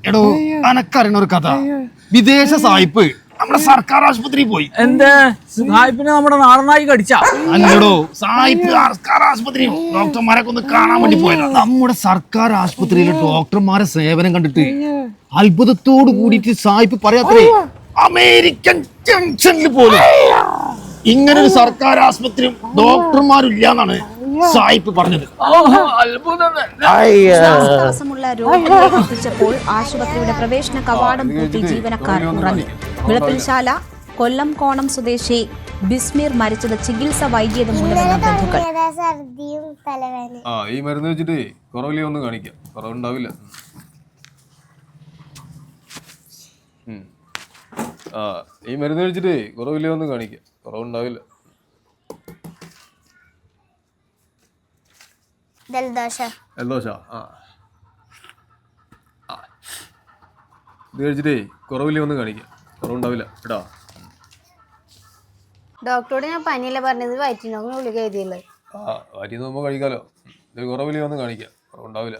എടോ അനക്കറിയണ ഒരു കഥ. വിദേശ സായിപ്പ് നമ്മുടെ സർക്കാർ ആശുപത്രിയിൽ പോയി. എന്താ സായിപ്പിനെ നമ്മുടെ നാടനായി കടിച്ച? അല്ലടോ, സായിപ്പ് സർക്കാർ ആശുപത്രി ഡോക്ടർമാരൊക്കെ ഒന്ന് കാണാൻ വേണ്ടി പോയതാ. നമ്മുടെ സർക്കാർ ആശുപത്രിയിലെ ഡോക്ടർമാരെ സേവനം കണ്ടിട്ട് അത്ഭുതത്തോട് കൂടിയിട്ട് സായിപ്പ് പറയാത്രേ, അമേരിക്കൻ ജംഗ്ഷനിൽ പോലും ഇങ്ങനൊരു സർക്കാർ ആശുപത്രിയും ഡോക്ടർമാരും ഇല്ലാന്നാണ് സായിപ്പ് പറഞ്ഞത്. ശ്വാസതടസ്സമുള്ള രോഗികളെ എത്തിച്ചപ്പോൾ ആശുപത്രിയുടെ പ്രവേശന കവാടം പൂട്ടി ജീവനക്കാർ ഉറങ്ങി. വിളപ്പിൽശാല കൊല്ലം കോണം സ്വദേശി ബിസ്മീർ മരിച്ചത് ചികിത്സ വൈകിയത് മൂലമെന്ന ബന്ധുക്കൾ. ഈ മരുന്ന് വെച്ചിട്ട് കുറവില്ലേ ഒന്ന് കാണിക്കാം, കുറവുണ്ടാവില്ല. ഈ മരുന്ന് കഴിച്ചിട്ട് കുറവില്ലേ ഒന്ന് കാണിക്കാം, കുറവുണ്ടാവില്ല. ജലദോഷ ഇത് കഴിച്ചിട്ടേ കുറവില്ലേ ഒന്ന് കാണിക്കാം, കുറവുണ്ടാവില്ല കേട്ടോ. ഡോക്ടറോട് ഞാൻ പനിയല്ല പറഞ്ഞത്, വയറ്റിനോ ഗുളിക എഴുതിയുള്ളത്. വയറ്റിൽ നോക്കുമ്പോൾ കഴിക്കാലോ. ഇത് കുറവില്ലേ ഒന്ന് കാണിക്കാം, കുറവുണ്ടാവില്ല.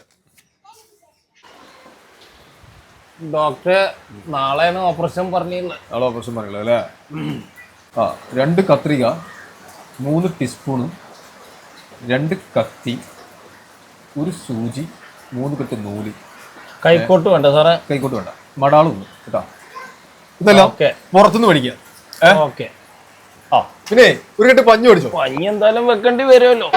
ഡോക്ടറെ നാളെയാണ് ഓപ്പറേഷൻ പറഞ്ഞിട്ടുള്ളത്. നാളെ ഓപ്പറേഷൻ പറഞ്ഞില്ല അല്ലേ? 2 കത്രിക, 3 ടീസ്പൂണ്, 2 കത്തി, 1 സൂചി, 3 കെട്ട് നൂല്. കൈക്കോട്ട് വേണ്ട സാറേ? കൈക്കോട്ട് വേണ്ട, മടാളും കേട്ടോ. ഇതെല്ലാം പുറത്തുനിന്ന് മേടിക്കാം. ഓക്കെ. പിന്നെ ഒരു കെട്ട് പഞ്ഞു മേടിച്ചോ. പഞ്ഞി എന്തായാലും വെക്കേണ്ടി വരുമല്ലോ.